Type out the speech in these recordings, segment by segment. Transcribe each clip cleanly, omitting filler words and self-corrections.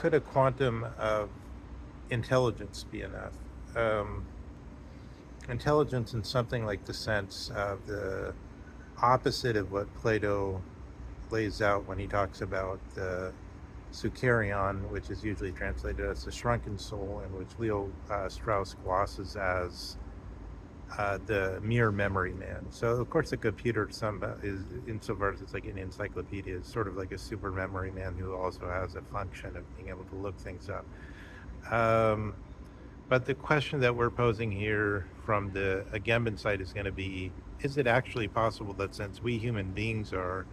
could a quantum of intelligence be enough? Um, Intelligence in something like the sense of the opposite of what Plato lays out when he talks about the Sucarion, which is usually translated as the shrunken soul, and which Leo Strauss glosses as the mere memory man. So, of course, a computer is, insofar as it's like an encyclopedia, is sort of like a super memory man who also has a function of being able to look things up. Um, but the question that we're posing here from the Agamben side is going to be, is it actually possible that since we human beings are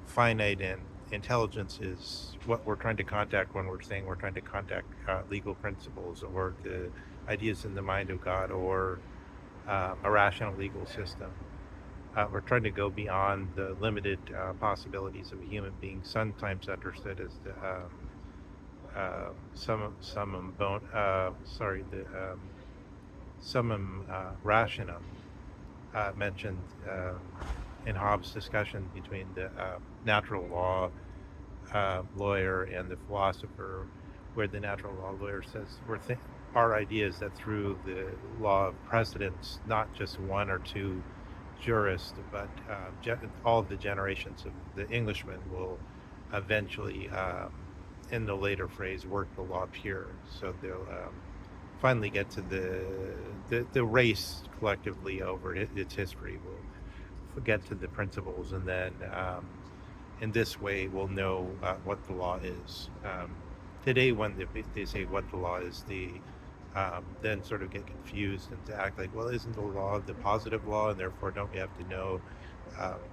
finite and intelligence is what we're trying to contact when we're saying we're trying to contact legal principles or the ideas in the mind of God or a rational legal system. We're trying to go beyond the limited possibilities of a human being, sometimes understood as the summum rationum mentioned in Hobbes' discussion between the natural law lawyer and the philosopher, where the natural law lawyer says our idea is that through the law of precedence, not just one or two jurists, but all of the generations of the Englishmen will eventually, in the later phrase, work the law pure. So they'll finally get to the race collectively over its history. Will get to the principles, and then in this way we'll know what the law is. Today, when they say what the law is, they then sort of get confused and to act like, well, isn't the law the positive law, and therefore don't we have to know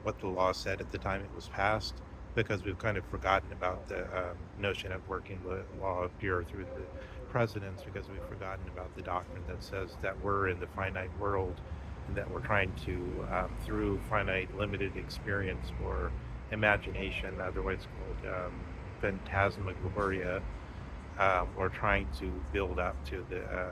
what the law said at the time it was passed? Because we've kind of forgotten about the notion of working the law pure through the precedents, because we've forgotten about the doctrine that says that we're in the finite world and that we're trying to, through finite limited experience or imagination, otherwise called phantasmagoria, we're trying to build up to the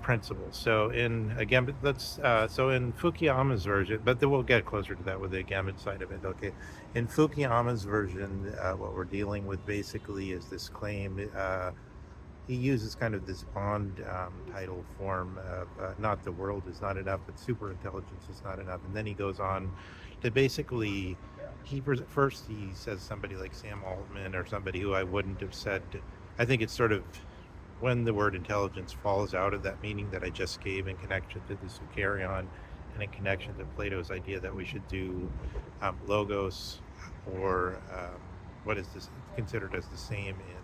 principles. So in again, so in Fukuyama's version, but then we'll get closer to that with the Agamben side of it. Okay, in Fukuyama's version, what we're dealing with basically is this claim. He uses kind of this Bond title form of not the world is not enough, but super intelligence is not enough, and then he goes on to basically first he says somebody like Sam Altman or somebody who I wouldn't have said. I think it's sort of when the word intelligence falls out of that meaning that I just gave in connection to the Sucarion and in connection to Plato's idea that we should do logos or what is this considered as the same in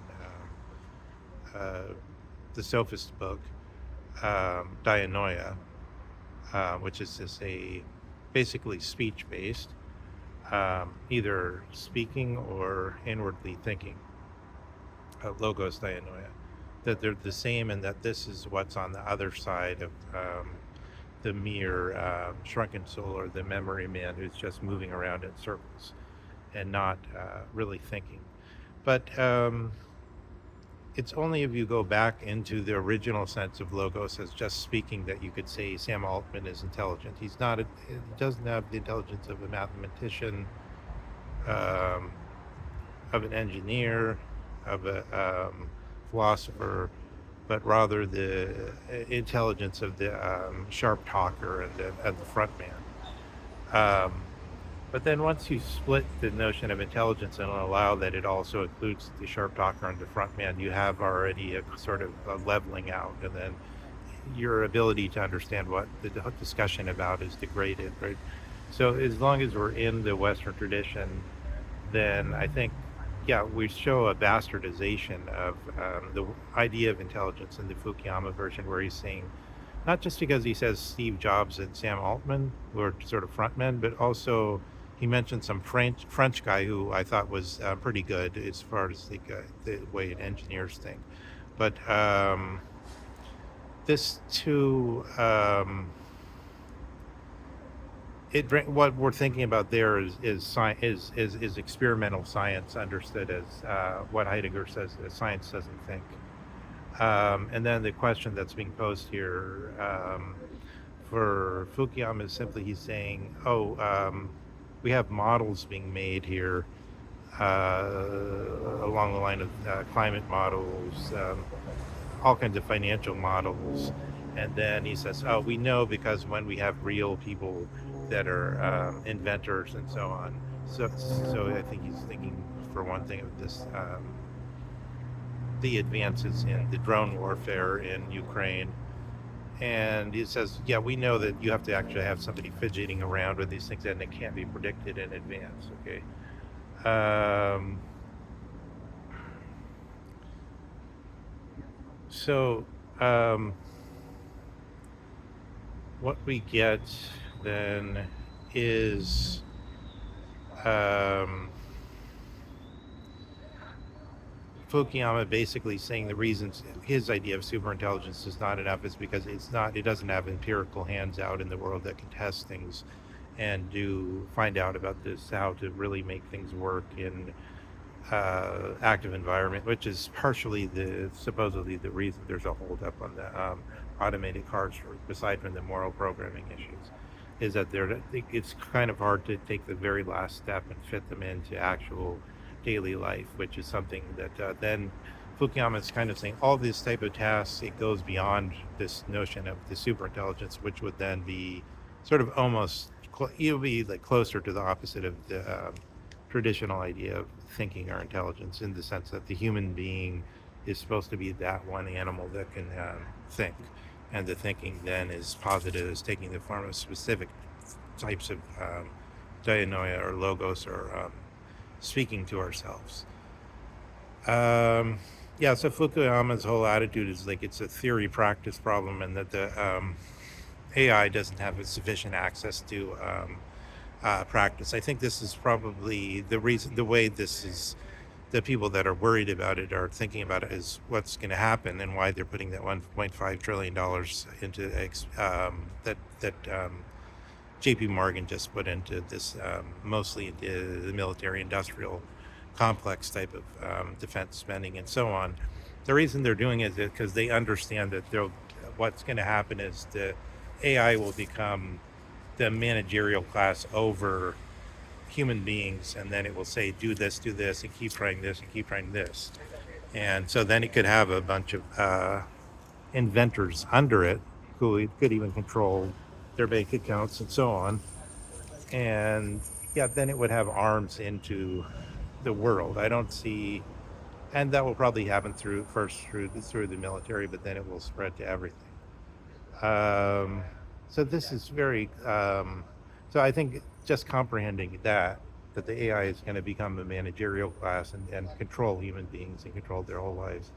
the sophist book, Dianoia, which is just basically speech based, either speaking or inwardly thinking, logos Dianoia, that they're the same and that this is what's on the other side of the mere shrunken soul or the memory man who's just moving around in circles and not really thinking. But it's only if you go back into the original sense of logos as just speaking that you could say Sam Altman is intelligent. He doesn't have the intelligence of a mathematician, of an engineer, of a philosopher, but rather the intelligence of the sharp talker and the front man. But then once you split the notion of intelligence and allow that it also includes the sharp talker and the front man, you have already a sort of a leveling out, and then your ability to understand what the discussion about is degraded, right? So as long as we're in the Western tradition, then I think, yeah, we show a bastardization of the idea of intelligence in the Fukuyama version, where he's saying, not just because he says Steve Jobs and Sam Altman were sort of frontmen, but also he mentioned some French guy who I thought was pretty good as far as the way engineers think. But this too, what we're thinking about there is experimental science, understood as what Heidegger says science doesn't think. And then the question that's being posed here for Fukuyama is simply he's saying, we have models being made here, a along the line of climate models, all kinds of financial models. And then he says, oh, we know because when we have real people that are inventors and so on. So I think he's thinking, for one thing, of this, the advances in the drone warfare in Ukraine. And he says, yeah, we know that you have to actually have somebody fidgeting around with these things, and it can't be predicted in advance, okay? So what we get then is Fukyuama basically saying the reasons his idea of superintelligence is not enough is because it doesn't have empirical hands out in the world that can test things and find out about this, how to really make things work in active environment, which is partially supposedly the reason there's a holdup on the automated cars, aside from the moral programming issues, is that it's kind of hard to take the very last step and fit them into actual daily life, which is something that then Fukuyama is kind of saying all these type of tasks, it goes beyond this notion of the superintelligence, which would then be sort of almost, it would be like closer to the opposite of the traditional idea of thinking or intelligence, in the sense that the human being is supposed to be that one animal that can think, and the thinking then is posited as taking the form of specific types of dianoia or logos, or speaking to ourselves. Yeah, so Fukuyama's whole attitude is like it's a theory practice problem, and that the AI doesn't have sufficient access to practice. I think this is probably the reason, the way this is, the people that are worried about it are thinking about it as what's going to happen, and why they're putting that $1.5 trillion into that JP Morgan just put into this, mostly the military industrial complex type of defense spending and so on. The reason they're doing it is because they understand that what's going to happen is the AI will become the managerial class over human beings, and then it will say, do this, and keep trying this, and keep trying this. And so then it could have a bunch of inventors under it who could even control their bank accounts and so on. And yeah, then it would have arms into the world. I don't see, and that will probably happen through the military, but then it will spread to everything. So this is very, so I think just comprehending that the AI is going to become a managerial class and control human beings and control their whole lives.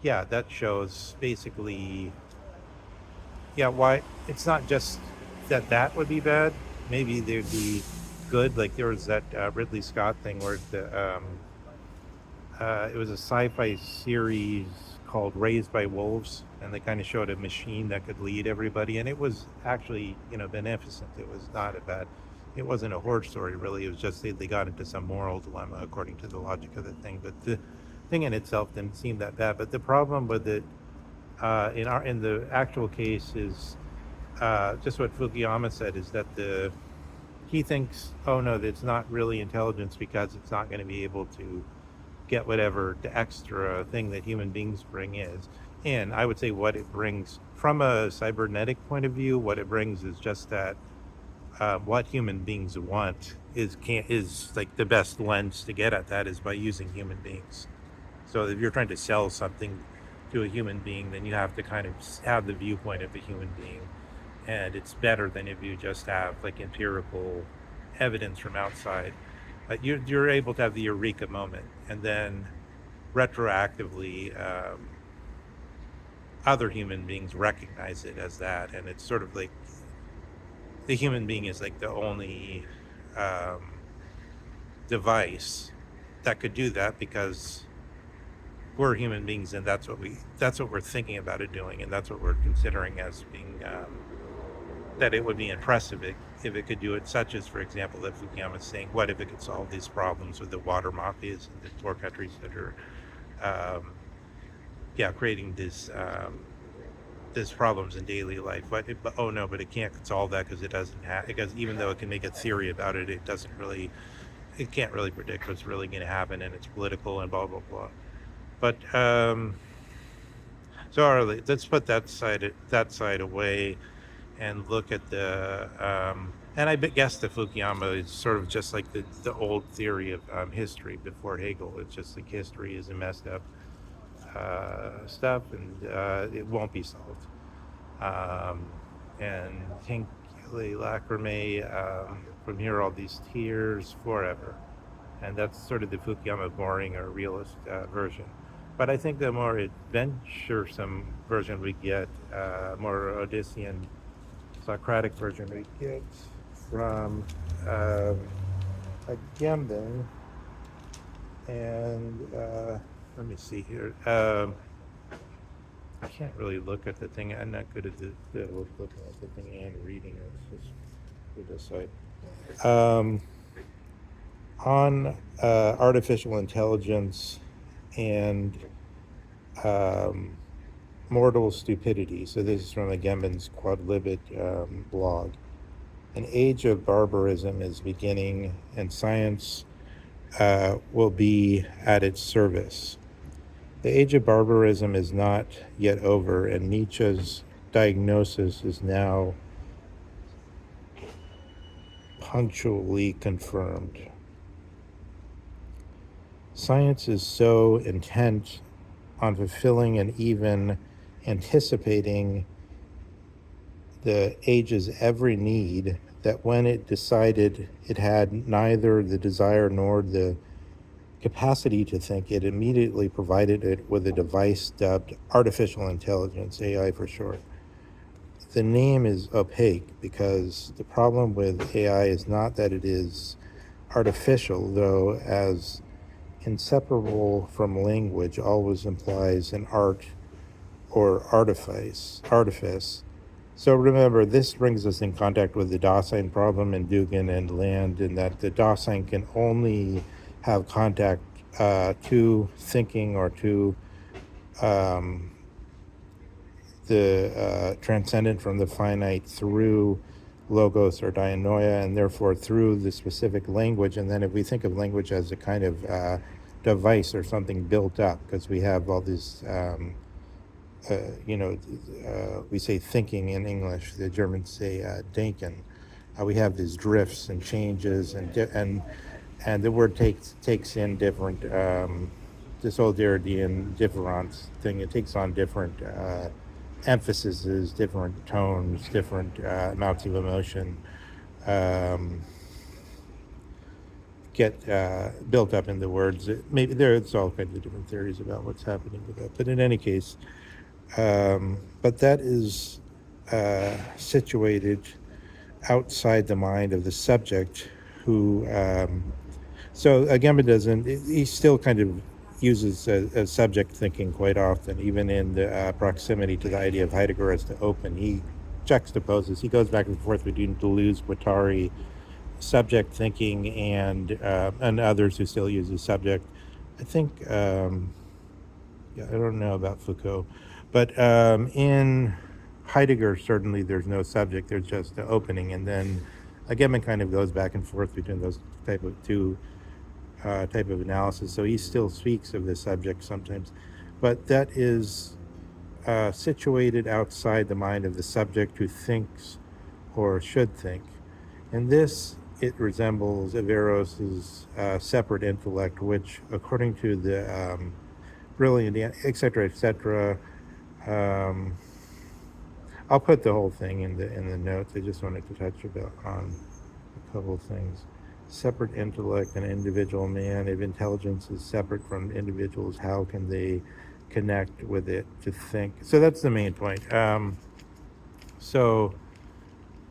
Yeah, that shows basically, yeah, why it's not just that would be bad. Maybe they'd be good. Like there was that Ridley Scott thing where it was a sci-fi series called Raised by Wolves, and they kind of showed a machine that could lead everybody, and it was actually, beneficent. It was not it wasn't a horror story really. It was just they got into some moral dilemma according to the logic of the thing, but the thing in itself didn't seem that bad. But the problem with it in the actual case is just what Fukuyama said, is that he thinks, oh no, it's not really intelligence because it's not going to be able to get whatever the extra thing that human beings bring is. And I would say what it brings from a cybernetic point of view, what it brings is just that what human beings want is like the best lens to get at that is by using human beings. So if you're trying to sell something to a human being, then you have to kind of have the viewpoint of a human being. And it's better than if you just have like empirical evidence from outside. You're able to have the eureka moment, and then retroactively other human beings recognize it as that, and it's sort of like the human being is like the only device that could do that, because we're human beings, and that's what we're thinking about it doing, and that's what we're considering as being that it would be impressive if it could do it, such as, for example, that Fukuyama is saying, what if it could solve these problems with the water mafias and the poor countries that are creating these problems in daily life. But it can't solve that because it doesn't have, because even though it can make a theory about it, it doesn't really it can't really predict what's really going to happen, and it's political and blah blah blah. But so Arlie, let's put that side away and look at the and I guess the Fukyama is sort of just like the old theory of history before Hegel. It's just like history is a messed up stuff, and it won't be solved. Um, and Hinkley Lacrimae, from here all these tears forever, and that's sort of the Fukuyama boring or realist version. But I think the more adventuresome version we get, more Odyssean, Socratic version we get from Agamben, and let me see here. I can't really look at the thing. I'm not good at looking at the thing and reading it. It's just for this side. On artificial intelligence and mortal stupidity. So this is from Agamben's Quadlibet blog. An age of barbarism is beginning, and science will be at its service. The age of barbarism is not yet over, and Nietzsche's diagnosis is now punctually confirmed. Science is so intent on fulfilling and even anticipating the age's every need that when it decided it had neither the desire nor the capacity to think, it immediately provided it with a device dubbed artificial intelligence, AI for short. The name is opaque because the problem with AI is not that it is artificial, though, as inseparable from language always implies an art or artifice. So remember, this brings us in contact with the Dasein problem in Dugan and Land, in that the Dasein can only have contact to thinking or to the transcendent from the finite through logos or dianoia, and therefore through the specific language. And then if we think of language as a kind of device or something built up, because we have all these, we say thinking in English, the Germans say denken. We have these drifts and changes, and the word takes in different, this old Derridean difference thing, it takes on different emphases, different tones, different amounts of emotion get built up in the words. Maybe there's all kinds of different theories about what's happening with that. But in any case, but that is situated outside the mind of the subject who, so Agamben doesn't, he still kind of uses a subject thinking quite often, even in the proximity to the idea of Heidegger as the open. He juxtaposes, he goes back and forth between Deleuze, Guattari, subject thinking, and others who still use the subject. I think, I don't know about Foucault, but in Heidegger, certainly there's no subject, there's just the opening, and then Agamben kind of goes back and forth between those type of analysis. So he still speaks of the subject sometimes, but that is situated outside the mind of the subject who thinks or should think. And this, it resembles Averroes' separate intellect, which, according to the brilliant, etc., I'll put the whole thing in the notes. I just wanted to touch on a couple of things. Separate intellect, an individual man. If intelligence is separate from individuals, how can they connect with it to think? So that's the main point. So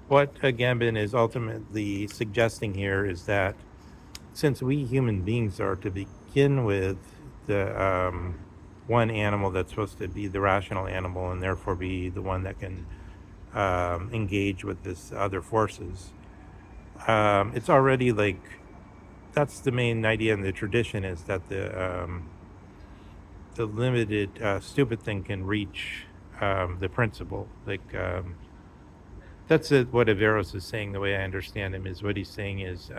what Agamben is ultimately suggesting here is that since we human beings are, to begin with, the one animal that's supposed to be the rational animal and therefore be the one that can engage with this other forces, it's already like, that's the main idea in the tradition, is that the limited stupid thing can reach the principle. Like that's what Averroes is saying. The way I understand him is, what he's saying is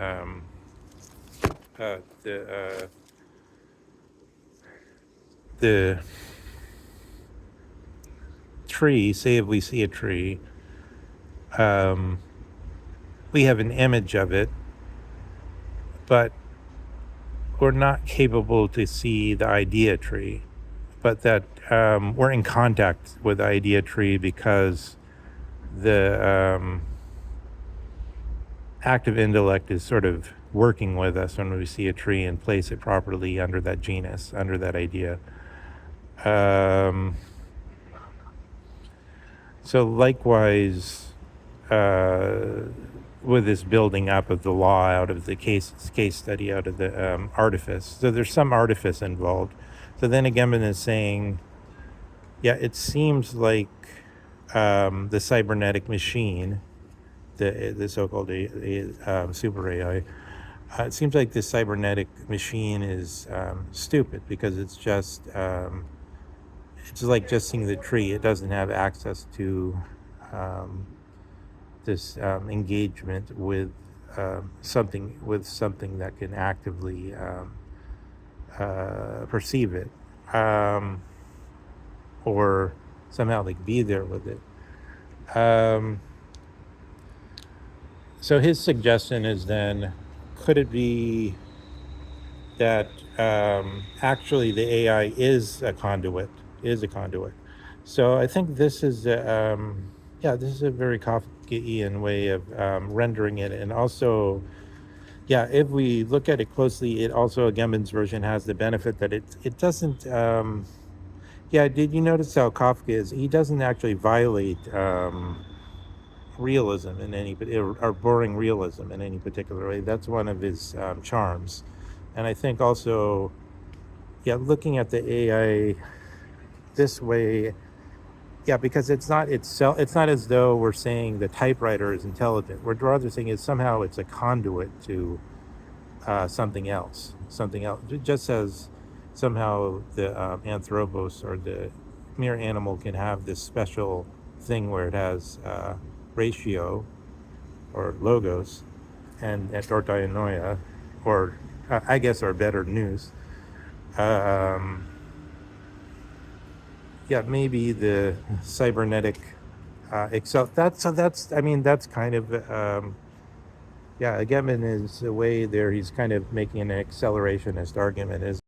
the tree, say if we see a tree, we have an image of it, but we're not capable to see the idea tree, but that we're in contact with the idea tree because the active intellect is sort of working with us when we see a tree and place it properly under that genus, under that idea. So likewise, with this building up of the law out of the case study, out of the artifice. So there's some artifice involved. So then Agamben is saying, yeah, it seems like the cybernetic machine, the so-called super AI, it seems like the cybernetic machine is stupid because it's just it's like just seeing the tree. It doesn't have access to this engagement with something that can actively perceive it, or somehow like be there with it. So his suggestion is then, could it be that actually the AI is a conduit? So I think this is this is a very Kafkaian way of rendering it, and also, yeah, if we look at it closely, it also, Agamben's version has the benefit that it doesn't. Did you notice how Kafka is? He doesn't actually violate realism in any, or boring realism in any particular way. That's one of his charms, and I think also, looking at the AI this way, because it's not as though we're saying the typewriter is intelligent. We're rather saying somehow it's a conduit to something else. Just as somehow the anthropos, or the mere animal, can have this special thing where it has ratio or logos and or dianoia, or I guess, or better news. Maybe the cybernetic excel. That's kind of Agamben is a way there. He's kind of making an accelerationist argument. Is